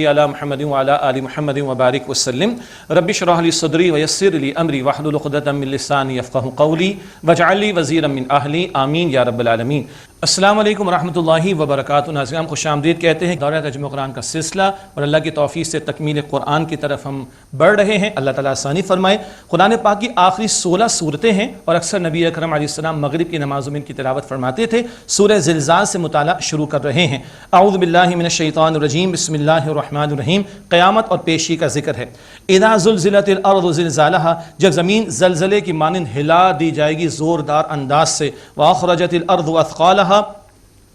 علی محمد وعلی آل محمد وبارک وسلم رب اشرح لی صدری ویسر لی امری واحلل عقدۃ من لسانی یفقهوا قولی واجعل لی وزیرا من اہلی آمین یا رب العالمین۔ السلام علیکم ورحمۃ اللہ وبرکاتہ۔ ناظرین خوش آمدید کہتے ہیں۔ دورہ ترجمہ قرآن کا سلسلہ اور اللہ کی توفیق سے تکمیل قرآن کی طرف ہم بڑھ رہے ہیں۔ اللہ تعالیٰ آسانی فرمائے۔ قرآن پاک کی آخری 16 صورتیں ہیں اور اکثر نبی اکرم علیہ السلام مغرب کی نمازوں میں ان کی تلاوت فرماتے تھے۔ سورہ زلزال سے مطالعہ شروع کر رہے ہیں۔ اعوذ باللہ من الشیطان الرجیم، بسم اللہ الرحمن الرحیم۔ قیامت اور پیشی کا ذکر ہے۔ اذا زلزلت الارض زلزالہا، جب زمین زلزلے کی مانند ہلا دی جائے گی زوردار انداز سے۔ واخرجت الارض اثقالہا،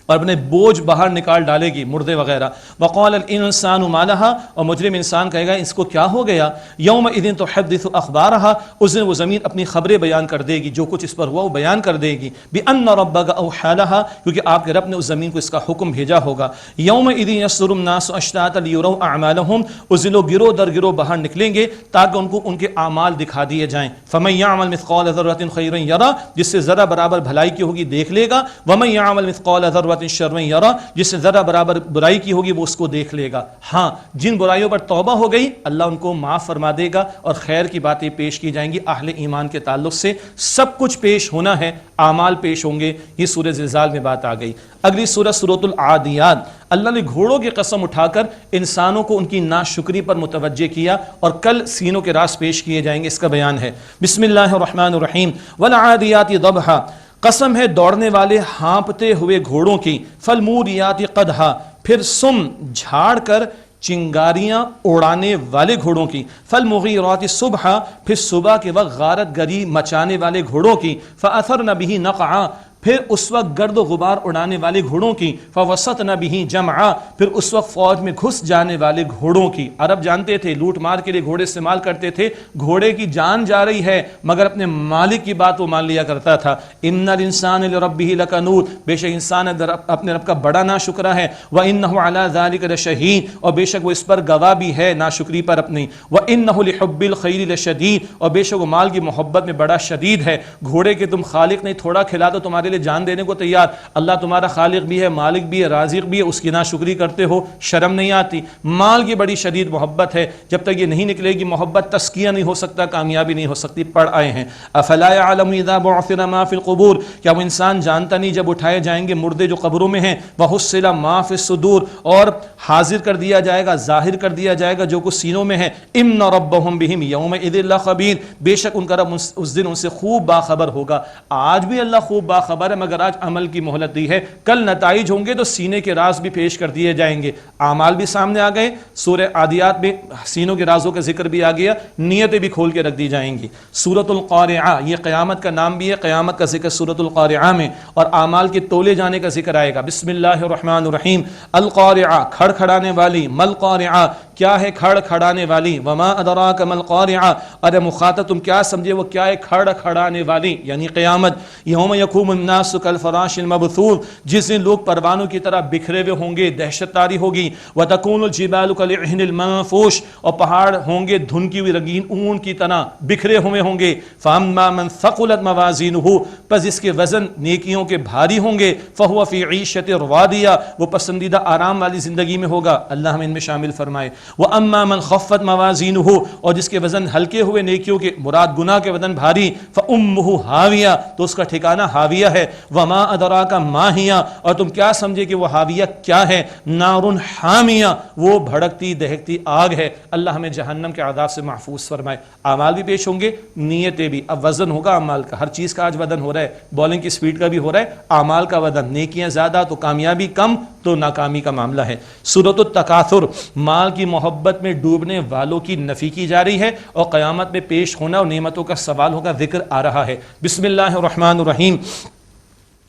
اور اپنے بوجھ باہر نکال ڈالے گی، مردے وغیرہ۔ وقال الانسان ما لہا، اور مجرم انسان کہے گا اس کو کیا ہو گیا۔ یومئذ تحدث اخبارہا، اس دن وہ زمین اپنی خبریں بیان کر دے گی، جو کچھ اس پر ہوا وہ بیان کر دے گی۔ بان ربک اوحی لہا، کیونکہ آپ کے رب نے اس زمین کو اس کا حکم بھیجا ہوگا۔ یومئذ یصدر الناس اشتاتا لیروا اعمالہم، اس دن لوگ گروہ در گروہ باہر نکلیں گے تاکہ ان کو ان کے اعمال دکھا دیے جائیں۔ فمن یعمل مثقال ذرۃ خیرا یرہ، جس سے ذرہ برابر بھلائی کی ہوگی دیکھ لے گا۔ ومن یعمل مثقال ذرۃ شر یرا، جس سے ذرہ برابر برائی کی ہوگی وہ اس کو دیکھ لے گا۔ ہاں، جن برائیوں پر توبہ ہو گئی اللہ ان کو معاف فرما دے گا اور خیر کی باتیں پیش کی جائیں گی۔ اہل ایمان کے تعلق سے سب کچھ پیش ہونا ہے، اعمال پیش ہوں گے۔ یہ سورہ زلزال میں بات آ گئی۔ اگلی سورہ سورۃ العادیات، اللہ نے گھوڑوں کی قسم اٹھا کر انسانوں کو ان کی ناشکری پر متوجہ کیا اور کل سینوں کے راز پیش کیے جائیں گے، اس کا بیان ہے۔ بسم اللہ الرحمن الرحیم۔ والعادیات ضبحا، قسم ہے دوڑنے والے ہانپتے ہوئے گھوڑوں کی۔ فالموریات قدحا، پھر سم جھاڑ کر چنگاریاں اڑانے والے گھوڑوں کی۔ فالمغیرات صبحا، پھر صبح کے وقت غارت گری مچانے والے گھوڑوں کی۔ فاثرن بہ نقعا، پھر اس وقت گرد و غبار اڑانے والے گھوڑوں کی۔ فوسطن بہ جمعا، پھر اس وقت فوج میں گھس جانے والے گھوڑوں کی۔ عرب جانتے تھے لوٹ مار کے لیے گھوڑے استعمال کرتے تھے، گھوڑے کی جان جا رہی ہے مگر اپنے مالک کی بات وہ مان لیا کرتا تھا۔ ان الانسان لربہ لکنود، بے شک انسان اپنے رب کا بڑا ناشکرا ہے۔ وانہ علی ذلک لشہید، اور بے شک وہ اس پر گواہ بھی ہے ناشکری پر اپنی۔ وانہ لحب الخیر لشدید، اور بے شک وہ مال کی محبت میں بڑا شدید ہے۔ گھوڑے کے تم خالق نہیں، تھوڑا کھلا دو تمہارے لیے جان دینے کو تیار۔ اللہ تمہارا خالق بھی ہے، مالک بھی ہے، رازق بھی ہے، اس کی ناشکری کرتے ہو، شرم نہیں آتی۔ مال کی بڑی شدید محبت ہے، جب تک یہ نہیں نکلے گی محبت تزکیہ نہیں ہو سکتا، کامیابی نہیں ہو سکتی۔ پڑھ آئے ہیں افلا يعلم اذا بعثر ما في القبور، کیا وہ انسان جانتا نہیں جب اٹھائے جائیں گے مردے جو قبروں میں ہیں۔ وحصل ما في الصدور، اور حاضر کر دیا جائے گا، ظاہر کر دیا جائے گا جو کچھ سینوں میں ہے۔ ان ربهم بهم يومئذ لخبير، بے شک ان کا رب اس دن ان سے خوب باخبر ہوگا۔ آج بھی اللہ خوب باخبر ہے مگر آج عمل کی مہلت دی ہے، کل نتائج ہوں گے تو سینے کے راز بھی پیش کر دیے جائیں گے، اعمال بھی سامنے آ گئے۔ سورہ عادیات میں سینوں کے رازوں کا ذکر بھی آ گیا، نیتیں بھی کھول کے رکھ دی جائیں گی۔ سورۃ القارعہ، یہ قیامت کا نام بھی ہے، قیامت کا ذکر سورۃ القارعہ میں، اور اعمال کے تولے جانے کا ذکر آئے گا۔ بسم اللہ الرحمن الرحیم۔ القارعہ، کھڑ کھڑانے والی۔ مل قارعہ، کیا ہے کھڑ کھڑانے والی۔ وما ادراک مل قارعہ، ارے مخاطب تم کیا سمجھے وہ کیا ہے کھڑ کھڑانے والی، یعنی قیامت۔ یوم یقوم الناس کالفراش المبثوث، جس دن لوگ پروانوں کی طرح بکھرے ہوئے ہوں گے، دہشت طاری ہوگی۔ وتکون الجبال کالعہن المنفوش، اور پہاڑ ہوں گے دھنکی ہوئی رنگین اون کی طرح بکھرے ہوئے ہوں گے۔ فاما من ثقلت موازینہ، پس اس کے وزن نیکیوں کے بھاری ہوں گے۔ فہو فی عیشۃ راضیہ، وہ پسندیدہ آرام والی زندگی میں ہوگا، اللہ ہمیں ان میں شامل فرمائے۔ واما من خفت موازینہ، اور جس کے وزن ہلکے ہوئے نیکیوں کے، مراد گناہ کے وزن بھاری۔ فامہ ہاویہ، تو اس کا ٹھکانہ ہاویہ ہے۔ وما ادراک ما ہی، اور تم کیا سمجھے کہ وہ ہاویہ کیا ہے۔ نار حامیہ، وہ بھڑکتی دہکتی آگ ہے، اللہ ہمیں جہنم کے عذاب سے محفوظ فرمائے۔ اعمال بھی پیش ہوں گے، نیتیں بھی۔ اب وزن ہوگا اعمال کا، ہر چیز کا آج وزن ہو رہا ہے، بولنگ کی سپیڈ کا بھی ہو رہا ہے، اعمال کا وزن، نیکیاں زیادہ تو کامیابی کم تو ناکامی کا معاملہ ہے۔ سورۃ التکاثر، مال کی محبت میں ڈوبنے والوں کی نفی کی جا رہی ہے اور قیامت میں پیش ہونا اور نعمتوں کا سوال ہوگا، ذکر آ رہا ہے۔ بسم اللہ الرحمن الرحیم۔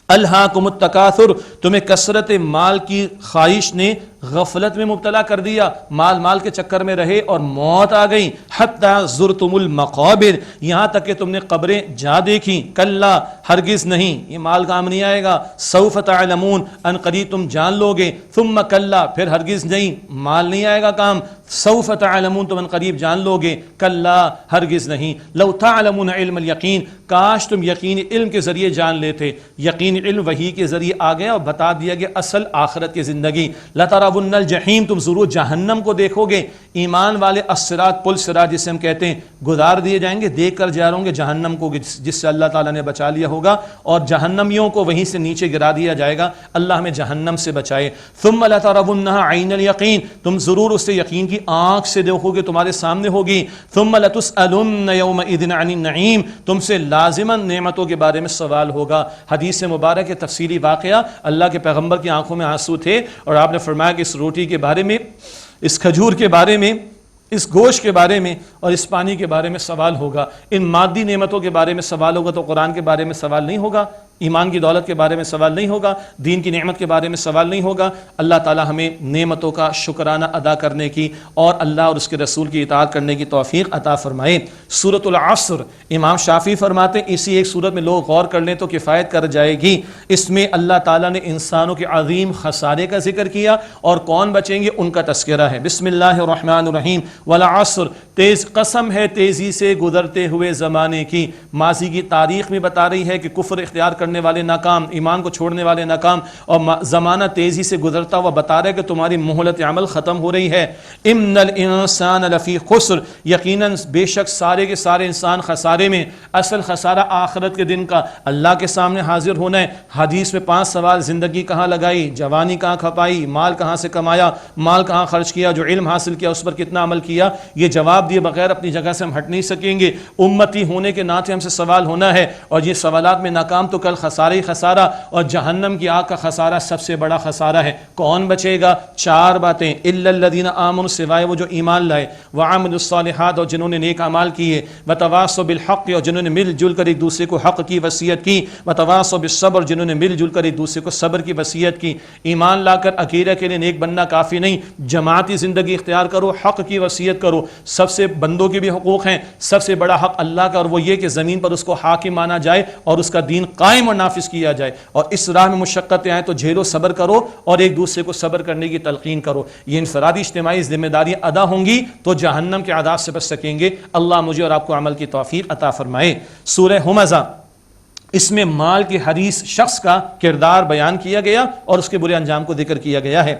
الہاکم التکاثر، تمہیں کثرت مال کی خواہش نے غفلت میں مبتلا کر دیا، مال کے چکر میں رہے اور موت آ گئی۔ حتی زرتم المقابر، یہاں تک کہ تم نے قبریں جا دیکھی۔ کلا، ہرگز نہیں، یہ مال کام نہیں آئے گا۔ سوف تعلمون، ان قریب تم جان لو گے۔ ثم کلا، پھر ہرگز نہیں، مال نہیں آئے گا کام۔ سوف تعلمون، تم ان قریب جان لو گے۔ کلا، ہرگز نہیں۔ لو تعلمون علم الیقین، کاش تم یقین علم کے ذریعے جان لیتے۔ یقین علم وحی کے ذریعے آ گیا اور بتا دیا گیا اصل آخرت کی زندگی۔ لترون لترون الجحیم، تم ضرور جہنم کو دیکھو گے. ایمان والے الصراط، پل صراط جسے ہم کہتے ہیں، گزار دیے جائیں گے، دیکھ کر جا رہے ہوں گے جہنم کو جس سے اللہ تعالیٰ نے بچا لیا ہوگا، اور جہنمیوں کو وہیں سے نیچے گرا دیا جائے گا. اللہ ہمیں جہنم سے بچائے. ثم لترونها عین الیقین، تم ضرور اسے یقین کی آنکھ سے دیکھو گے، تمہارے سامنے ہوگی. ثم لتسألن یومئذ عن النعیم، تم سے لازماً نعمتوں کے بارے میں سوال ہوگا. حدیث مبارک کے تفصیلی واقعہ، اللہ کے پیغمبر کی آنکھوں میں آنسو تھے اور آپ نے فرمایا کہ اس روٹی کے بارے میں، اس کھجور کے بارے میں، اس گوشت کے بارے میں اور اس پانی کے بارے میں سوال ہوگا. ان مادی نعمتوں کے بارے میں سوال ہوگا تو قرآن کے بارے میں سوال نہیں ہوگا، ایمان کی دولت کے بارے میں سوال نہیں ہوگا، دین کی نعمت کے بارے میں سوال نہیں ہوگا. اللہ تعالی ہمیں نعمتوں کا شکرانہ ادا کرنے کی اور اللہ اور اس کے رسول کی اطاعت کرنے کی توفیق عطا فرمائے. سورۃ العصر، امام شافعی فرماتے ہیں اسی ایک سورت میں لوگ غور کر لیں تو کفایت کر جائے گی. اس میں اللہ تعالیٰ نے انسانوں کے عظیم خسارے کا ذکر کیا اور کون بچیں گے ان کا تذکرہ ہے. بسم اللہ الرحمن الرحیم. والعصر، تیز قسم ہے تیزی سے گزرتے ہوئے زمانے کی. ماضی کی تاریخ میں بتا رہی ہے کہ کفر اختیار کرنے والے ناکام، ایمان کو چھوڑنے والے ناکام، اور زمانہ تیزی سے گزرتا ہوا بتا رہا ہے کہ تمہاری مہلت عمل ختم ہو رہی ہے. ان الانسان لفی خسر، یقیناً بے شک سارے کے سارے انسان خسارے میں. اصل خسارہ آخرت کے دن کا اللہ کے سامنے حاضر ہونا ہے. حدیث میں 5 سوال، زندگی کہاں لگائی، جوانی کہاں کھپائی، مال کہاں سے کمایا، مال کہاں خرچ کیا، جو علم حاصل کیا اس پر کتنا عمل کیا. یہ جواب دیے بغیر اپنی جگہ سے ہم ہٹ نہیں سکیں گے. امتی ہونے کے ناطے ہم سے سوال ہونا ہے، اور یہ سوالات میں ناکام تو کل خسارہ ہی خسارہ، اور جہنم کی آگ کا خسارہ سب سے بڑا خسارہ ہے. کون بچے گا؟ 4 باتیں. الا الذین آمنوا، سوائے وہ جو ایمان لائے، وعملوا الصالحات، اور جنہوں نے نیک اعمال کیے، وتواصوا بالحق، اور جنہوں نے مل جل کر ایک دوسرے کو حق کی وصیت کی، وتواصوا بالصبر، جنہوں نے مل جل کر ایک دوسرے کو صبر کی وصیت کی. ایمان لا کر اکیلے کے لیے نیک بننا کافی نہیں، جماعتی زندگی اختیار کرو، حق کی وصیت کرو. سب سے بندوں کے بھی حقوق ہیں، سب سے بڑا حق اللہ کا، اور وہ یہ کہ زمین پر اس کو حاکم مانا جائے اور اس کا دین قائم اور نافذ کیا جائے. اور اس راہ میں مشقتیں آئیں تو جھیلو، صبر کرو اور ایک دوسرے کو صبر کرنے کی تلقین کرو. یہ انفرادی اجتماعی ذمہ داریاں ادا ہوں گی تو جہنم کے عذاب سے بچ سکیں گے. اللہ مجھے اور آپ کو عمل کی توفیق عطا فرمائے. سورہ ہمزہ، اس میں مال کے حریص شخص کا کردار بیان کیا گیا اور اس کے برے انجام کو ذکر کیا گیا ہے.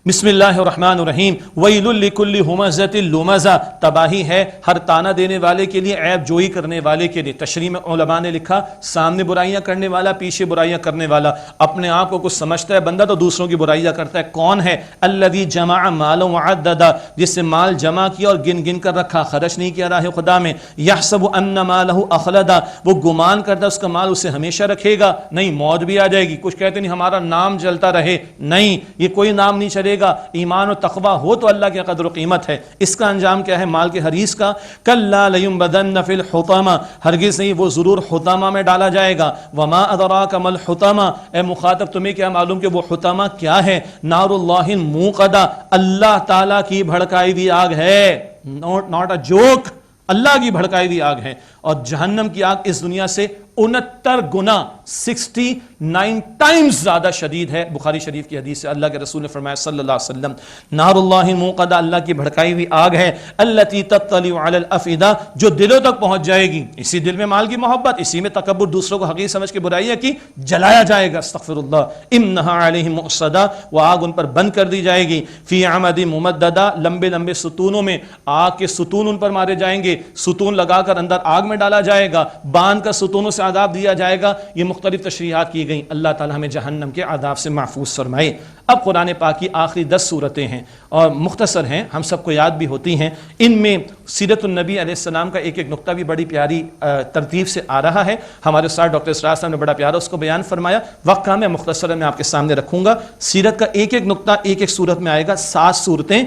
بسم اللہ الرحمن الرحیم. ویل لکل ہمزۃ لمزہ، تباہی ہے ہر تانا دینے والے کے لیے، عیب جوئی کرنے والے کے لیے. تشریح میں علماء نے لکھا سامنے برائیاں کرنے والا، پیچھے برائیاں کرنے والا. اپنے آپ کو کچھ سمجھتا ہے بندہ تو دوسروں کی برائیاں کرتا ہے. کون ہے؟ الذی جمع مالا وعددا، جس سے مال جمع کیا اور گن گن کر رکھا، خرچ نہیں کیا راہ خدا میں. یحسب ان مالہ اخلدا، وہ گمان کرتا ہے اس کا مال اسے ہمیشہ رکھے گا. نہیں، موت بھی آ جائے گی. کچھ کہتے نہیں ہمارا نام چلتا رہے، نہیں، یہ کوئی نام نہیں چلے گا. ایمان و تقوی ہو تو اللہ کی قدر و قیمت ہے. اس کا انجام کیا ہے مال کے حریص کا؟ کلا لینبذن فی الحطمہ، ہرگز نہیں، وہ ضرور حطمہ میں ڈالا جائے گا. وما ادراک ما الحطمہ، اے مخاطب تمہیں کیا معلوم کہ وہ حطمہ کیا ہے؟ نار اللہ الموقدہ، اللہ تعالیٰ کی بھڑکائی ہوئی آگ ہے. ناٹ اے جوک، اللہ کی بھڑکائی ہوئی آگ ہے. اور جہنم کی آگ اس دنیا سے 69 گنا 69 ٹائمز زیادہ شدید ہے. بخاری شریف کی حدیث سے اللہ کے رسول نے فرمایا صلی اللہ علیہ وسلم، نار اللہ الموقدہ، اللہ کی بھڑکائی ہوئی آگ ہے. التی تطلع علی الافئدہ، جو دلوں تک پہنچ جائے گی. اسی دل میں مال کی محبت، اسی میں تکبر، دوسروں کو حقیر سمجھ کے برائیاں کی، جلایا جائے گا. استغفر اللہ. انہا علیہم مؤصدہ، وہ آگ ان پر بند کر دی جائے گی. فی عمد ممددہ، لمبے لمبے ستونوں میں، آگ کے ستون ان پر مارے جائیں گے. ستون لگا کر اندر آگ میں ڈالا جائے گا، باندھ کر ستونوں سے عذاب دیا جائے گا. یہ مختلف تشریحات کی گئیں. اللہ تعالی ہمیں جہنم کے عذاب سے محفوظ فرمائے. اب قرآن پاک کی آخری 10 صورتیں ہیں اور مختصر ہیں، ہم سب کو یاد بھی ہوتی ہیں. ان میں سیرت النبی علیہ السلام کا ایک ایک نقطہ بھی بڑی پیاری ترتیب سے آ رہا ہے. ہمارے ساتھ ڈاکٹر اسرار صاحب نے بڑا پیارا اس کو بیان فرمایا. وقت کا میں مختصر میں آپ کے سامنے رکھوں گا. سیرت کا ایک ایک نقطہ ایک ایک صورت میں آئے گا. 7 صورتیں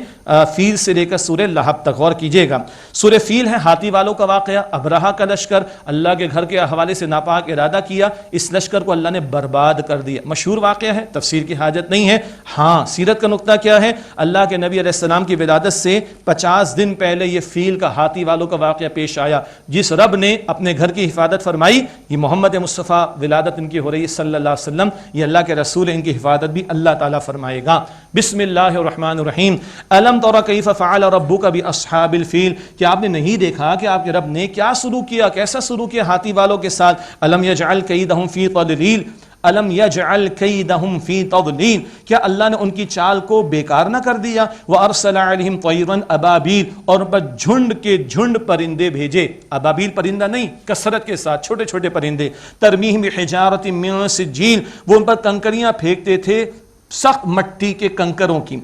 فیل سے لے کر سورہ لہب تک. غور کیجیے گا. سورہ فیل ہے ہاتھی والوں کا واقعہ. ابرہہ کا لشکر اللہ کے گھر کے حوالے سے ناپاک ارادہ کیا، اس لشکر کو اللہ نے برباد کر دیا. مشہور واقعہ ہے، تفسیر کی حاجت نہیں ہے. ہاں، سیرت کا نقطہ کیا ہے؟ اللہ کے نبی علیہ السلام کی ولادت سے 50 دن پہلے یہ فیل کا، ہاتھی والوں کا واقعہ پیش آیا. جس رب نے اپنے گھر کی حفاظت فرمائی، یہ محمد مصطفیٰ ولادت ان کی ہو رہی ہے صلی اللہ علیہ وسلم، یہ اللہ کے رسول، ان کی حفاظت بھی اللہ تعالیٰ فرمائے گا. بسم اللہ الرحمن الرحیم. الم تر کیف فعل ربک باصحاب الفیل، کہ آپ نے نہیں دیکھا کہ آپ کے رب نے کیا سلوک کیا، کیسا سلوک کیا ہاتھی والوں کے ساتھ. الم یجعل کیدہم فی تضلیل، الم یجعل کیدہم فی تضلیل، کیا اللہ نے ان کی چال کو بیکار نہ کر دیا؟ وارسل علیہم طیرا ابابیل، اور ان پر جھنڈ کے جھنڈ پرندے بھیجے، ابابیل پرندہ نہیں، کثرت کے ساتھ چھوٹے چھوٹے پرندے، ترمیہم بحجارۃ من سجیل، وہ ان پر کنکریاں پھینکتے تھے سخت مٹی کے کنکروں کی،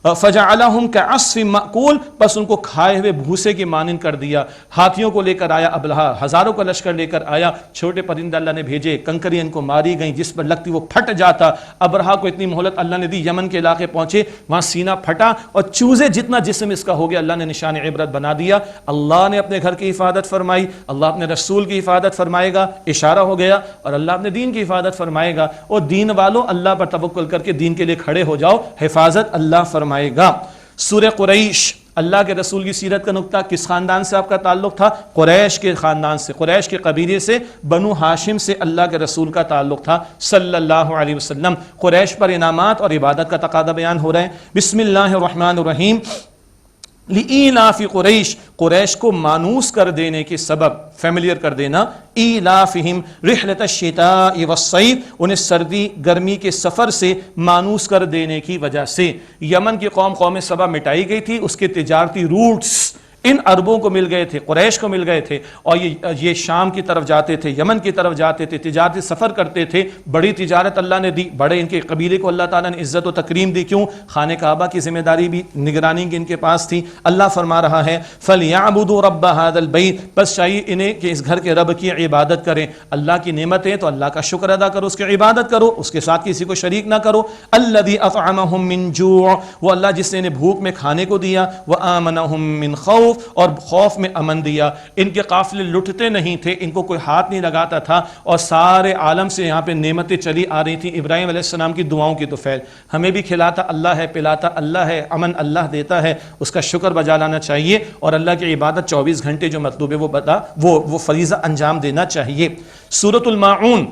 فجعلہم کعصف مأکول، بس ان کو کھائے ہوئے بھوسے کی مانند کر دیا۔ ہاتھیوں کو لے کر آیا ابلہا، ہزاروں کا لشکر لے کر آیا، چھوٹے پرندے اللہ نے بھیجے، کنکریاں ان کو ماری گئیں، جس پر لگتی وہ پھٹ جاتا۔ ابرہا کو اتنی مہلت اللہ نے دی، یمن کے علاقے پہنچے، وہاں سینہ پھٹا اور چوزے جتنا جسم اس کا ہو گیا، اللہ نے نشان عبرت بنا دیا۔ اللہ نے اپنے گھر کی حفاظت فرمائی، اللہ اپنے رسول کی حفاظت فرمائے گا، اشارہ ہو گیا، اور اللہ اپنے دین کی حفاظت فرمائے گا۔ اور دین والوں اللہ پر توکل کر کے دین کے لیے کھڑے ہو جاؤ، حفاظت اللہ فرمائے گا۔ سورہ قریش، اللہ کے رسول کی سیرت کا نقطہ، کس خاندان سے آپ کا تعلق تھا؟ قریش کے خاندان سے، قریش کے قبیلے سے، بنو ہاشم سے اللہ کے رسول کا تعلق تھا صلی اللہ علیہ وسلم۔ قریش پر انعامات اور عبادت کا تقاضا بیان ہو رہا ہے۔ بسم اللہ الرحمن الرحیم۔ لإیلاف قریش، قریش کو مانوس کر دینے کے سبب، فیملیئر کر دینا، ایلافہم رحلۃ الشتاء والصیف، انہیں سردی گرمی کے سفر سے مانوس کر دینے کی وجہ سے۔ یمن کی قوم سبا مٹائی گئی تھی، اس کے تجارتی روٹس ان عربوں کو مل گئے تھے، قریش کو مل گئے تھے، اور یہ شام کی طرف جاتے تھے، یمن کی طرف جاتے تھے، تجارتی سفر کرتے تھے، بڑی تجارت اللہ نے دی، بڑے ان کے قبیلے کو اللہ تعالیٰ نے عزت و تکریم دی۔ کیوں؟ خانہ کعبہ کی ذمہ داری بھی، نگرانی کی ان کے پاس تھی۔ اللہ فرما رہا ہے فَلْيَعْبُدُوا رَبَّ هَذَا الْبَيْتِ، بس چاہیے انہیں کہ اس گھر کے رب کی عبادت کریں۔ اللہ کی نعمتیں تو اللہ کا شکر ادا کرو، اس کی عبادت کرو، اس کے ساتھ کسی کو شریک نہ کرو۔ الَّذِي أَطْعَمَهُم مِّن جُوعٍ، وہ اللہ جس نے انہیں بھوک میں کھانے کو دیا، وَآمَنَهُم مِّن خَوْفٍ، اور خوف میں امن دیا۔ ان کے قافلے لٹتے نہیں تھے، ان کو کوئی ہاتھ نہیں لگاتا تھا، اور سارے عالم سے یہاں پہ نعمتیں چلی آ رہی تھیں۔ ابراہیم علیہ السلام کی دعاؤں کی تو فیض، ہمیں بھی کھلاتا اللہ ہے، پلاتا اللہ ہے، امن اللہ دیتا ہے، اس کا شکر بجا لانا چاہیے، اور اللہ کی عبادت 24 گھنٹے جو مطلوب ہے وہ فریضہ انجام دینا چاہیے۔ سورۃ الماعون،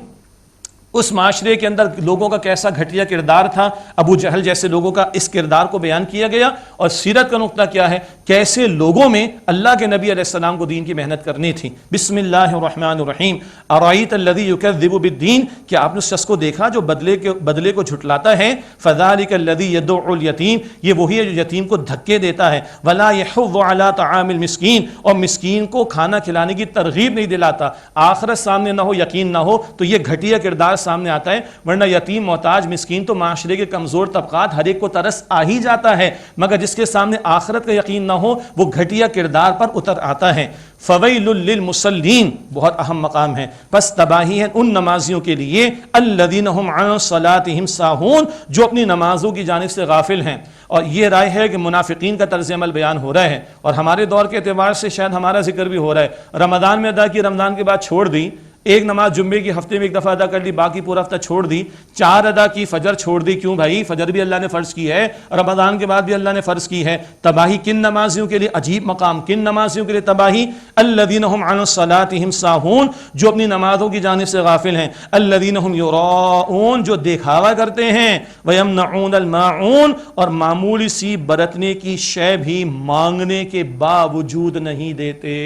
اس معاشرے کے اندر لوگوں کا کیسا گھٹیا کردار تھا، ابو جہل جیسے لوگوں کا اس کردار کو بیان کیا گیا، اور سیرت کا نقطہ کیا ہے، کیسے لوگوں میں اللہ کے نبی علیہ السلام کو دین کی محنت کرنی تھی۔ بسم اللہ الرحمن الرحیم۔ ارائیت الذی یکذب بالدین، کیا آپ نے اس شخص کو دیکھا جو بدلے کو جھٹلاتا ہے؟ فذلک الذی یدع الیتیم، یہ وہی ہے جو یتیم کو دھکے دیتا ہے۔ ولا یحض علی طعام المسکین، اور مسکین کو کھانا کھلانے کی ترغیب نہیں دلاتا۔ آخرت سامنے نہ ہو، یقین نہ ہو تو یہ گھٹیا کردار سامنے آتا ہے، ورنہ یتیم، محتاج، مسکین تو معاشرے کے کمزور طبقات ہر ایک کو ترس آ ہی جاتا ہے، مگر جس کے سامنے آخرت کا یقین نہ ہو وہ گھٹیا کردار پر اتر آتا ہے۔ فویل للمصلین، بہت اہم مقام ہے، پس تباہی ہے ان نمازیوں کے لیے، الذین هم عن صلاتهم ساہون، جو اپنی نمازوں کی جانب سے غافل ہیں۔ اور یہ رائے ہے کہ منافقین کا طرز عمل بیان ہو رہا ہے، اور ہمارے دور کے اعتبار سے شاید ہمارا ذکر بھی ہو رہا ہے۔ رمضان میں ادا کی، رمضان کے بعد چھوڑ دی، ایک نماز جمعے کی ہفتے میں ایک دفعہ ادا کر لی، باقی پورا ہفتہ چھوڑ دی، 4 ادا کی، فجر چھوڑ دی۔ کیوں بھائی؟ فجر بھی اللہ نے فرض کی ہے، رمضان کے بعد بھی اللہ نے فرض کی ہے۔ تباہی کن نمازیوں کے لیے؟ عجیب مقام، کن نمازیوں کے لیے تباہی؟ الذین هم عن صلاتهم ساہون، جو اپنی نمازوں کی جانب سے غافل ہیں۔ الذین هم یراؤون، جو دکھاوا کرتے ہیں۔ ویمنعون الماعون، اور معمولی سی برتنے کی شے بھی مانگنے کے باوجود نہیں دیتے۔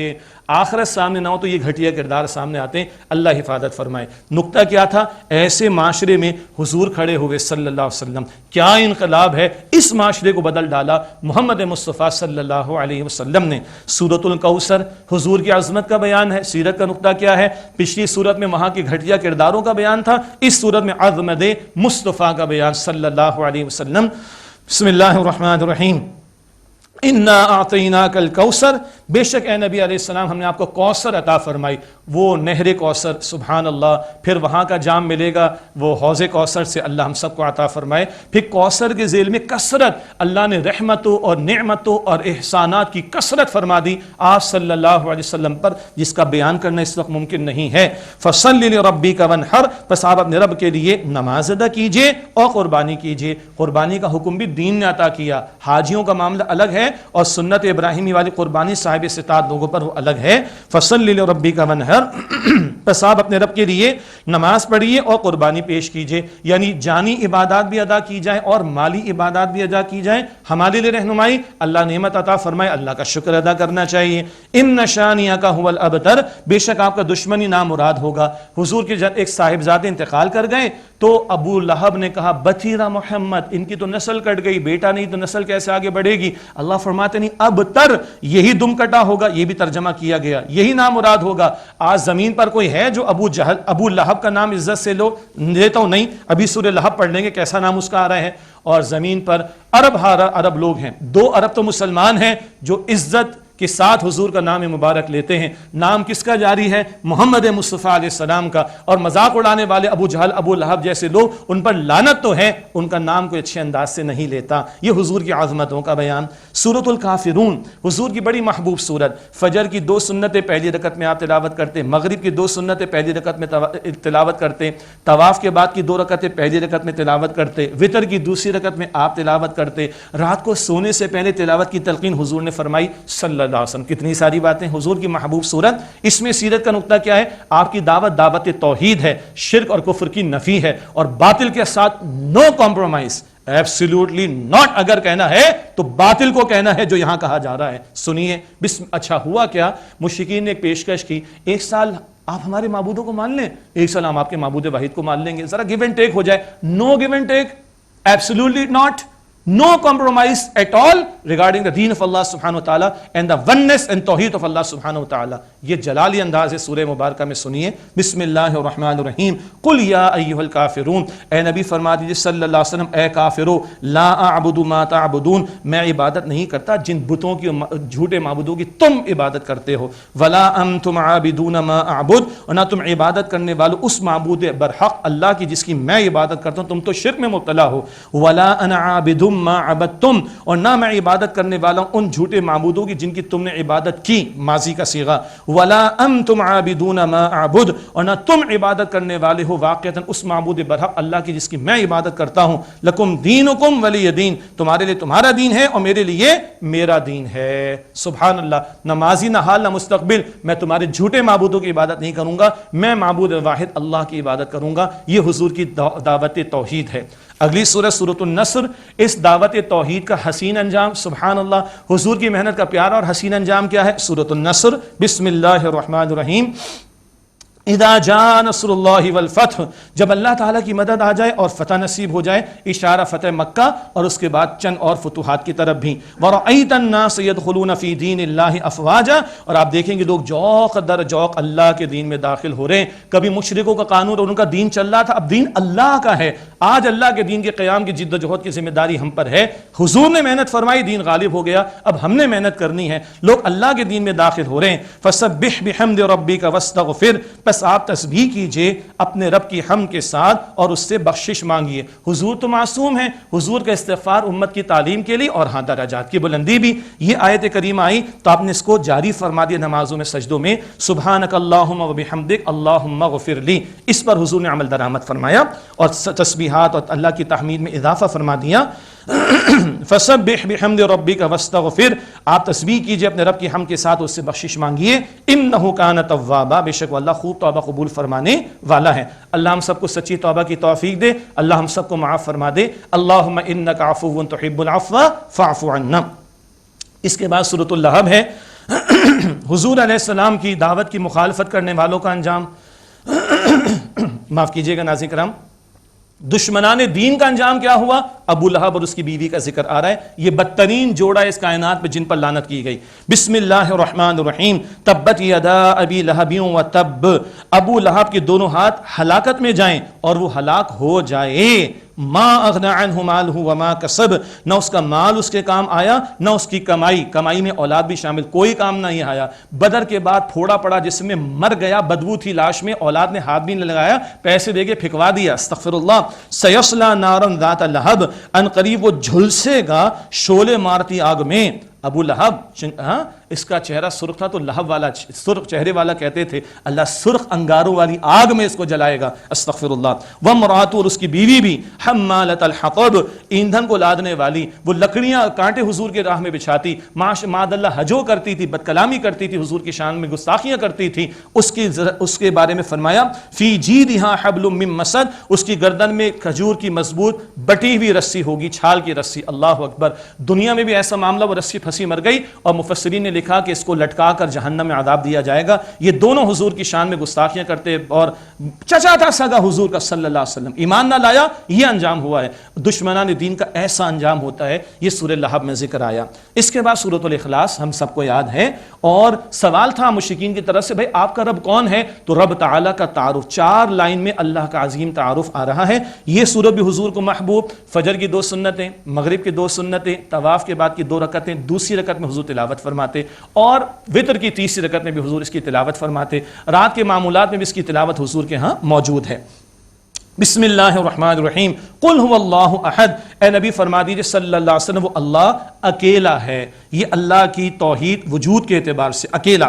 آخرت سامنے نہ ہو تو یہ گھٹیا کردار سامنے آتے ہیں، اللہ حفاظت فرمائے۔ نقطہ کیا تھا؟ ایسے معاشرے میں حضور کھڑے ہوئے صلی اللہ علیہ وسلم، کیا انقلاب ہے، اس معاشرے کو بدل ڈالا محمد مصطفیٰ صلی اللہ علیہ وسلم نے۔ سورۃ الکوثر، حضور کی عظمت کا بیان ہے۔ سیرت کا نقطہ کیا ہے؟ پچھلی سورت میں وہاں کے گھٹیا کرداروں کا بیان تھا، اس سورت میں عظمت مصطفیٰ کا بیان صلی اللہ علیہ وسلم۔ بسم اللہ الرحمن الرحیم۔ انا اعطیناک الکوثر، بے شک اے نبی علیہ السلام ہم نے آپ کو کوثر عطا فرمائی، وہ نہر کوثر، سبحان اللہ، پھر وہاں کا جام ملے گا وہ حوض کوثر سے، اللہ ہم سب کو عطا فرمائے۔ پھر کوثر کے ذیل میں کثرت، اللہ نے رحمتوں اور نعمتوں اور احسانات کی کثرت فرما دی آپ صلی اللہ علیہ وسلم پر، جس کا بیان کرنا اس وقت ممکن نہیں ہے۔ فصل لربک وانحر، پس آپ اپنے رب کے لیے نماز ادا کیجئے اور قربانی کیجئے۔ قربانی کا حکم بھی دین نے عطا کیا، حاجیوں کا معاملہ الگ ہے، اور سنت ابراہیمی والی قربانی صاحب استطاعت لوگوں پر وہ الگ ہے۔ فصل لربک وانحر، بس آپ اپنے رب کے لیے نماز پڑھیے اور قربانی پیش کیجیے، یعنی جانی عبادات بھی ادا کی جائیں اور مالی عبادات بھی ادا کی جائیں. ہمارے لیے رہنمائی، اللہ نعمت عطا فرمائے، اللہ کا شکر ادا کرنا چاہیے. ان شانیک هو الابتر، بے شک آپ کا دشمن ہی نامراد ہوگا. حضور کے جب ایک صاحبزادے انتقال کر گئے تو ابو لہب نے کہا بتیرا محمد، ان کی تو نسل کٹ گئی، بیٹا نہیں تو نسل کیسے آگے بڑھے گی؟ اللہ فرماتے نہیں ابتر، یہی دم کٹا ہوگا. یہ بھی ترجمہ کیا گیا، یہی نامراد ہوگا. آج زمین پر کوئی ہے جو ابو لہب کا نام عزت سے لیتا ہوں؟ نہیں. ابھی سورہ لہب پڑھ لیں گے کیسا نام اس کا آ رہا ہے. اور زمین پر عرب لوگ ہیں، 2 ارب تو مسلمان ہیں جو عزت کے ساتھ حضور کا نام مبارک لیتے ہیں. نام کس کا جاری ہے؟ محمد مصطفیٰ علیہ السلام کا. اور مذاق اڑانے والے ابو جہل، ابو لہب جیسے لوگ، ان پر لعنت تو ہے، ان کا نام کوئی اچھے انداز سے نہیں لیتا. یہ حضور کی عظمتوں کا بیان. سورۃ الکافرون حضور کی بڑی محبوب سورت. فجر کی 2 سنتیں پہلی رکعت میں آپ تلاوت کرتے، مغرب کی 2 سنتیں پہلی رکعت میں تلاوت کرتے، طواف کے بعد کی 2 رکعتیں پہلی رکعت میں تلاوت کرتے، وتر کی دوسری رکعت میں آپ تلاوت کرتے. رات کو سونے سے پہلے تلاوت کی تلقین حضور نے فرمائی صلی اللہ علیہ وسلم. کتنی ساری باتیں حضور کی محبوب صورت. اس میں سیرت کا نقطہ کیا ہے؟ آپ کی دعوت توحید ہے، شرک اور کفر کی نفی ہے، اور باطل کے ساتھ نو کمپرومائز، ایبسلیوٹلی ناٹ. اگر کہنا ہے تو باطل کو کہنا ہے جو یہاں کہا جا رہا ہے. سنیے اچھا ہوا کیا، مشرکین نے ایک پیشکش کی، 1 سال آپ ہمارے معبودوں کو مان لیں، 1 سال ہم آپ کے معبود واحد کو مان لیں گے، ذرا گیو اینڈ ٹیک ہو جائے. No give and take, absolutely not. No compromise at all regarding the deen of Allah subhanahu wa ta'ala and the oneness and tawheed of Allah subhanahu wa ta'ala. یہ جلالی انداز ہے سورہ مبارکہ میں. سنیے بسم اللہ الرحمن الرحیم. قل یا ایھا الکافرون، اے نبی فرما دیجیے صلی اللہ علیہ وسلم، اے کافرو، لا اعبد ما تعبدون، میں عبادت نہیں کرتا جن بتوں کی، جھوٹے معبودوں کی تم عبادت کرتے ہو. ولا انتم عابدون ما اعبد، اور نہ تم عبادت کرنے والو اس معبود برحق اللہ کی جس کی میں عبادت کرتا ہوں، تم تو شرک میں مبتلا ہو. ولا انا عابد ما عبدتم، اور نہ میں عبادت کرنے والا ہوں ان جھوٹے معبودوں کی جن کی تم نے عبادت کی، ماضی کا صیغہ. ولا انتم عابدون ما اعبد، اور نہ تم عبادت کرنے والے ہو واقعتاً اس معبود برحق اللہ کی جس کی میں عبادت کرتا ہوں. لکم دینکم ولی دین، تمہارے لیے تمہارا دین ہے اور میرے لیے میرا دین ہے. سبحان اللہ. نہ ماضی نہ حال نہ مستقبل میں تمہارے جھوٹے معبودوں کی عبادت نہیں کروں گا، میں معبود واحد اللہ کی عبادت کروں گا. یہ حضور کی دعوت توحید ہے. اگلی سورہ سورۃ النصر، اس دعوت توحید کا حسین انجام. سبحان اللہ. حضور کی محنت کا پیارا اور حسین انجام کیا ہے؟ سورۃ النصر. بسم اللہ الرحمن الرحیم. اذا جاء نصر اللہ والفتح، جب اللہ تعالیٰ کی مدد آ جائے اور فتح نصیب ہو جائے. اشارہ فتح مکہ اور اس کے بعد چند اور فتوحات کی طرف بھی. ورأیت الناس يدخلون فی دین اللہ افواجا، اور آپ دیکھیں گے لوگ جوق در جوق اللہ کے دین میں داخل ہو رہے ہیں. کبھی مشرکوں کا قانون اور ان کا دین چل رہا تھا، اب دین اللہ کا ہے. آج اللہ کے دین کے قیام کی جد و جہد کی ذمہ داری ہم پر ہے. حضور نے محنت فرمائی، دین غالب ہو گیا، اب ہم نے محنت کرنی ہے. لوگ اللہ کے دین میں داخل ہو رہے ہیں. فسبح بحمد ربک واستغفر، بس آپ تسبیح کیجئے اپنے رب کی حمد کے ساتھ اور اس سے بخشش مانگیے. حضور تو معصوم ہیں، حضور کا استغفار امت کی تعلیم کے لیے اور ہاں درجات کی بلندی بھی. یہ آیت کریمہ آئی تو آپ نے اس کو جاری فرما دیا نمازوں میں، سجدوں میں. سبحانک اللہم وبحمدک اللہم اغفر لی، اس پر حضور نے عمل درآمد فرمایا اور تسبیحات اور اللہ کی تحمید میں اضافہ فرما دیا. فسبح بحمد ربک واستغفر، آپ تسبیح کیجئے اپنے رب کی حمد کے ساتھ، اس سے بخشش مانگیے. انہ کان توابا، بے شک اللہ خوب توبہ قبول فرمانے والا ہے. اللہ ہم سب کو سچی توبہ کی توفیق دے، اللہ ہم سب کو معاف فرما دے. اللہم انک عفو تحب العفو فاعف عنا. اس کے بعد سورۃ اللہب ہے. حضور علیہ السلام کی دعوت کی مخالفت کرنے والوں کا انجام. معاف کیجئے گا ناظرین کرام، دشمنان دین کا انجام کیا ہوا؟ ابو لہب اور اس کی بیوی کا ذکر آ رہا ہے. یہ بدترین جوڑا اس کائنات میں جن پر لعنت کی گئی. بسم اللہ الرحمن الرحیم. تبت یدا ابی لہب وتب، ابو لہب کے دونوں ہاتھ ہلاکت میں جائیں اور وہ ہلاک ہو جائے. ما اغنى عنہ مالہ وما کسب، نہ اس کا مال اس کے کام آیا نہ اس کی کمائی، کمائی میں اولاد بھی شامل، کوئی کام نہیں آیا. بدر کے بعد پھوڑا پڑا جس میں مر گیا، بدبو تھی لاش میں، اولاد نے ہاتھ بھی نہیں لگایا، پیسے دے کے پھکوا دیا. استغفر اللہ. سیصلی نارا ذات لہب، ان قریب وہ جھلسے گا شعلے مارتی آگ میں. ابو لہب اس کا چہرہ سرخ تھا تو لہب والا سرخ چہرے والا کہتے تھے اللہ سرخ انگاروں والی آگ میں اس کو جلائے گا، استغفر اللہ۔ وامرأۃ، اور اس کی بیوی بھی، حمالۃ الحطب، ایندھن کو لادنے والی، وہ لکڑیاں کانٹے حضور کے راہ میں بچھاتی، معاذ اللہ ہجو کرتی تھی، بد کلامی کرتی تھی، حضور کی شان میں گستاخیاں کرتی تھی، اس کے بارے میں فرمایا فی جیدہا حبل من مسد، اس کی گردن میں کھجور کی مضبوط بٹی ہوئی رسی ہوگی، چھال کی رسی۔ اللہ اکبر، دنیا میں بھی ایسا معاملہ، وہ رسی پھنسی مر گئی، اور مفسرین نے لکھا کہ اس کو لٹکا کر جہنم میں عذاب دیا جائے گا۔ یہ دونوں حضور کی شان میں گستاخیاں کرتے اور چچا تھا سگا حضور کا صلی اللہ علیہ وسلم، ایمان نہ لایا، یہ انجام ہوا ہے۔ دشمنان دین کا ایسا انجام ہوتا ہے، یہ سورہ لہب میں ذکر آیا۔ اس کے بعد سورۃ الاخلاص ہم سب کو یاد ہے، اور سوال تھا مشرکین کی طرف سے بھائی آپ کا رب کون ہے؟ تو رب تعالیٰ کا تعارف، 4 لائن میں اللہ کا عظیم تعارف آ رہا ہے۔ یہ سورہ بھی حضور کو محبوب، فجر کی 2 سنتیں، مغرب کی 2 سنتیں، طواف کے بعد کی 2 رکعتیں، دوسری رکعت میں حضور تلاوت فرماتے، اور وتر کی تیسری رکعت میں بھی حضور اس کی تلاوت فرماتے، رات کے معمولات میں بھی اس کی تلاوت حضور کے ہاں موجود ہے۔ بسم اللہ الرحمن الرحیم، قل هو اللہ احد، اے نبی فرما دیجئے صلی اللہ علیہ وسلم وہ اللہ اکیلا ہے، یہ اللہ کی توحید وجود کے اعتبار سے اکیلا۔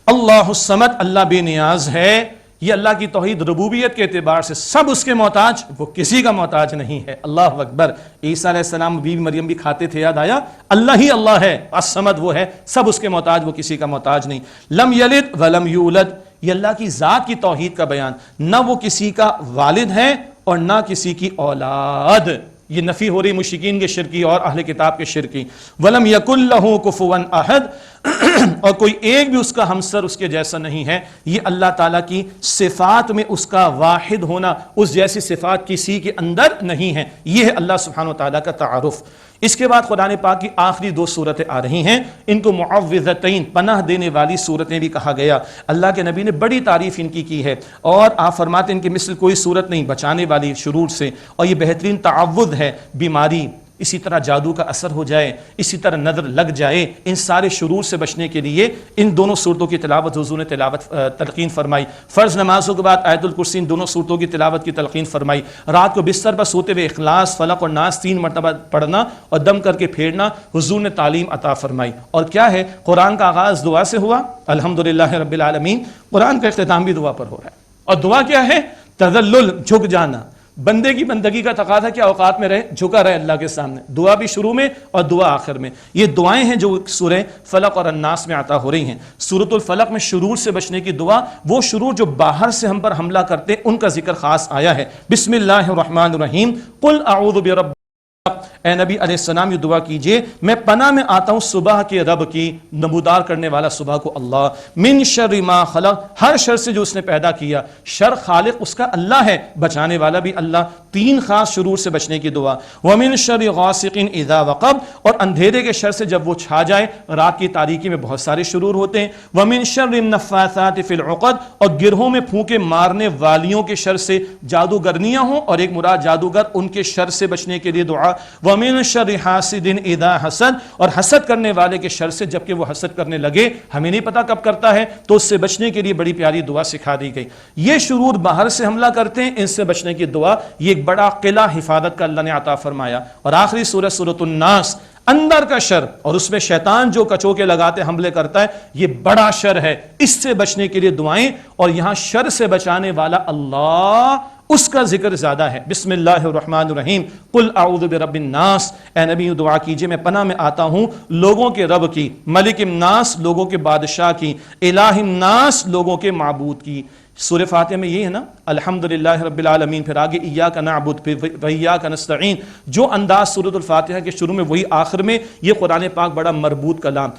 اللہ الصمد، اللہ بے نیاز ہے، یہ اللہ کی توحید ربوبیت کے اعتبار سے سب اس کے محتاج، وہ کسی کا محتاج نہیں ہے۔ اللہ اکبر، عیسیٰ علیہ السلام بیوی مریم بھی کھاتے تھے، یاد آیا؟ اللہ ہی اللہ ہے، الصمد وہ ہے، سب اس کے محتاج، وہ کسی کا محتاج نہیں۔ لم یلد ولم یولد، یہ اللہ کی ذات کی توحید کا بیان، نہ وہ کسی کا والد ہے اور نہ کسی کی اولاد، یہ نفی ہو رہی مشرکین کے شرکی اور اہل کتاب کے شرکی۔ ولم یکن لہ کفوا احد، اور کوئی ایک بھی اس کا ہمسر اس کے جیسا نہیں ہے۔ یہ اللہ تعالیٰ کی صفات میں اس کا واحد ہونا، اس جیسی صفات کسی کے اندر نہیں ہے، یہ ہے اللہ سبحانہ وتعالیٰ کا تعارف۔ اس کے بعد قرآن پاک کی آخری 2 صورتیں آ رہی ہیں، ان کو معوذتین، پناہ دینے والی صورتیں بھی کہا گیا۔ اللہ کے نبی نے بڑی تعریف ان کی ہے، اور آپ فرماتے ہیں ان کی مثل کوئی صورت نہیں، بچانے والی شرور سے، اور یہ بہترین تعوذ ہے، بیماری، اسی طرح جادو کا اثر ہو جائے، اسی طرح نظر لگ جائے، ان سارے شرور سے بچنے کے لیے ان دونوں صورتوں کی تلاوت حضور نے تلقین فرمائی۔ فرض نمازوں کے بعد آیت الکرسی ان دونوں صورتوں کی تلاوت کی تلقین فرمائی۔ رات کو بستر پر سوتے ہوئے اخلاص، فلق اور ناس 3 مرتبہ پڑھنا اور دم کر کے پھیرنا حضور نے تعلیم عطا فرمائی۔ اور کیا ہے، قرآن کا آغاز دعا سے ہوا، الحمدللہ رب العالمین، قرآن کا اختتام بھی دعا پر ہو رہا ہے۔ اور دعا کیا ہے؟ تذلل، جھک جانا، بندے کی بندگی کا تقاضا کیا، اوقات میں رہے، جھکا رہے اللہ کے سامنے، دعا بھی شروع میں اور دعا آخر میں۔ یہ دعائیں ہیں جو سورہ فلق اور الناس میں عطا ہو رہی ہیں۔ سورۃ الفلق میں شرور سے بچنے کی دعا، وہ شرور جو باہر سے ہم پر حملہ کرتے ان کا ذکر خاص آیا ہے۔ بسم اللہ الرحمن الرحیم، قل اعوذ برب، اے نبی علیہ السلام یہ دعا کیجئے میں پناہ میں آتا ہوں صبح کے رب کی، نمودار کرنے والا صبح کو اللہ، من شر ما خلق، ہر شر سے جو اس نے پیدا کیا، شر خالق اس کا اللہ ہے، بچانے والا بھی اللہ۔ 3 خاص شرور سے بچنے کی دعا، ومن شر غاسق اذا وقب، اور اندھیرے کے شر سے جب وہ چھا جائے، رات کی تاریکی میں بہت سارے شرور ہوتے ہیں، ومن شر النفاثات فی العقد، اور گرہوں میں پھونکے مارنے والیوں کے شر سے، جادوگرنیاں ہوں اور ایک مراد جادوگر، ان کے شر سے بچنے کے لیے دعا، وَمِن شَرِّ حَاسِدٍ اِذَا حَسَدَ، اور حسد کرنے والے کے شر سے جبکہ وہ حسد کرنے لگے، ہمیں نہیں پتا کب کرتا ہے، تو اس سے بچنے کے لیے بڑی پیاری دعا سکھا دی گئی۔ یہ شرور باہر سے حملہ کرتے ہیں، ان سے بچنے کی دعا، یہ ایک بڑا قلعہ حفاظت کا اللہ نے عطا فرمایا۔ اور آخری سورہ سورۃ الناس، اندر کا شر، اور اس میں شیطان جو کچوکے لگاتے حملے کرتا ہے، یہ بڑا شر ہے، اس سے بچنے کے لیے دعائیں، اور یہاں شر سے بچانے والا اللہ، اس کا ذکر زیادہ ہے۔ بسم اللہ الرحمن الرحیم، قل اعوذ برب الناس، اے نبی دعا کیجئے میں پناہ میں آتا ہوں لوگوں کے رب کی، ملک الناس لوگوں کے بادشاہ کی، الہ الناس لوگوں کے معبود کی۔ سورہ فاتحہ میں یہ ہے نا، الحمدللہ رب العالمین، پھر آگے ایاک نعبد، پھر وایاک نستعین، جو انداز سورۃ الفاتحہ کے شروع میں وہی آخر میں، یہ قرآن پاک بڑا مربوط کلام۔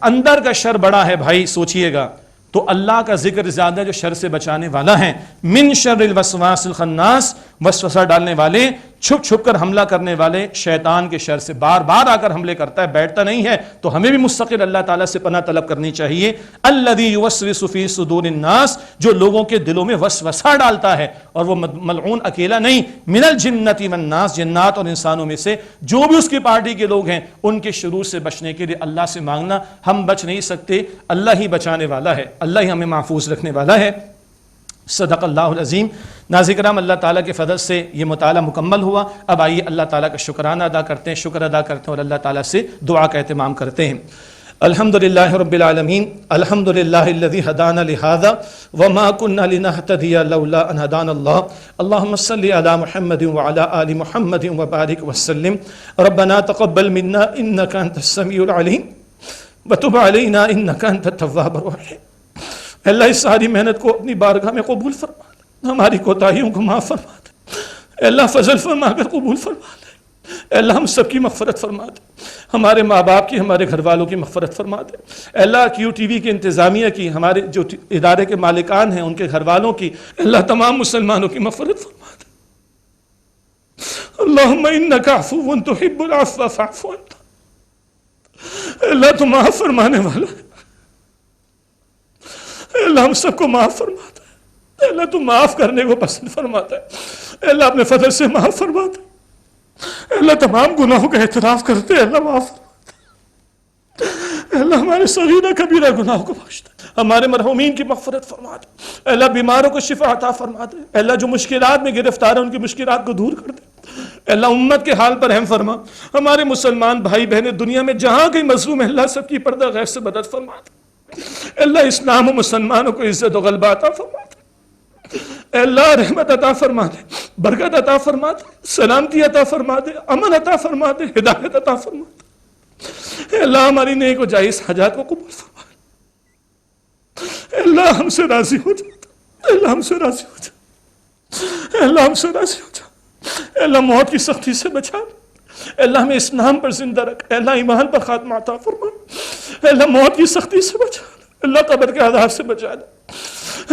اندر کا شر بڑا ہے بھائی، سوچئے گا، تو اللہ کا ذکر زیادہ جو شر سے بچانے والا ہے۔ من شر الوسواس الخناس، وسوسہ ڈالنے والے، چھپ چھپ کر حملہ کرنے والے شیطان کے شر سے، بار بار آ کر حملے کرتا ہے، بیٹھتا نہیں ہے، تو ہمیں بھی مستقل اللہ تعالیٰ سے پناہ طلب کرنی چاہیے۔ الذی یوسوس فی صدور الناس، جو لوگوں کے دلوں میں وسوسہ ڈالتا ہے، اور وہ ملعون اکیلا نہیں، من الجنۃ والناس، جنات اور انسانوں میں سے جو بھی اس کی پارٹی کے لوگ ہیں، ان کے شرور سے بچنے کے لیے اللہ سے مانگنا۔ ہم بچ نہیں سکتے، اللہ ہی بچانے والا ہے، اللہ ہی ہمیں محفوظ رکھنے والا ہے۔ صدق اللہ العظیم۔ ناظرین کرام، اللہ تعالیٰ کے فضل سے یہ مطالعہ مکمل ہوا۔ اب آئیے اللہ تعالیٰ کا شکرانہ ادا کرتے ہیں، شکر ادا کرتے ہیں اور اللہ تعالیٰ سے دعا کا اہتمام کرتے ہیں۔ الحمد لله رب العالمين الحمد لله الذي هدانا لهذا وما كنا لنهتدي لولا أن هدانا الله اللهم صل على محمد وعلى آل محمد وبارك وسلم ربنا تقبل منا إنك أنت السميع العليم وتب علينا إنك أنت التواب الرحيم. اللہ اس ساری محنت کو اپنی بارگاہ میں قبول فرما دے، ہماری کوتاہیوں کو معاف فرما دے، اللہ فضل فرما کر قبول فرما دے، اللہ ہم سب کی مغفرت فرما دے، ہمارے ماں باپ کی، ہمارے گھر والوں کی مغفرت فرما دے، اللہ کیو ٹی وی کے انتظامیہ کی، ہمارے جو ادارے کے مالکان ہیں ان کے گھر والوں کی، اللہ تمام مسلمانوں کی مغفرت فرما دے. اللہم انک عفو تحب العفو فاعف عنا. اللہ تو معاف فرمانے والا ہے، اللہ ہم سب کو معاف فرماتا ہے، اللہ تو معاف کرنے کو پسند فرماتا ہے، اللہ اپنے فضل سے معاف فرماتا ہے، اللہ تمام گناہوں کا اعتراف کرتے ہیں، اللہ معاف فرماتا ہے، اللہ ہمارے صغیرہ کبیرہ گناہوں کو بخش دے، ہمارے مرحومین کی مغفرت فرما دے، اللہ بیماروں کو شفا عطا فرما دے، اللہ جو مشکلات میں گرفتار ہیں ان کی مشکلات کو دور کر دے، اللہ امت کے حال پر رحم فرما، ہمارے مسلمان بھائی بہنیں دنیا میں جہاں کہیں مظلوم ہیں اللہ سب کی پردہ غیب سے مدد فرما دے، اللہ اسلام و مسلمانوں کو عزت و غلبہ عطا فرما دے، اللہ رحمت عطا فرما دے، برکت عطا فرما دے، سلامتی عطا فرما دے، امن عطا فرما دے، ہدایت عطا فرما دے، اللہ ہماری نیک و جائز حاجات کو قبول فرما دے، اللہ ہم سے راضی ہو جا، اللہ ہم سے راضی ہو جا، اللہ ہم سے راضی ہو جا، اللہ موت کی سختی سے بچا دے، اللہ ہمیں اسلام پر زندہ رکھ، اللہ ایمان پر خاتمہ عطا فرما، اللہ موت کی سختی سے بچا دے، اللہ قبر کے عذاب سے بچا دے،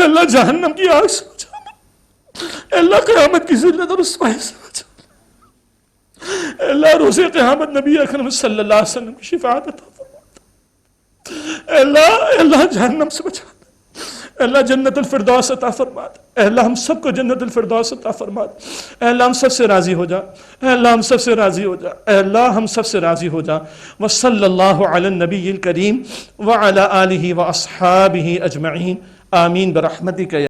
اللہ جہنم کی آگ سے بچا دے، اللہ قیامت کی ذلت اور رسوائی سے بچا دے، اللہ روز قیامت نبی اکرم صلی اللہ علیہ وسلم کی شفاعت عطا فرما دے، اللہ جہنم سے بچا دے، اللہ جنت الفردوس عطا فرما دے، اللہ ہم سب کو جنت الفردوس عطا فرما دے، اللہ ہم سب سے راضی ہو جا، اللہ ہم سب سے راضی ہو جا، اللہ ہم سب سے راضی ہو جا. وصلی اللہ علی النبی الکریم وعلی آلہ واصحابہ اجمعین آمین برحمتک یا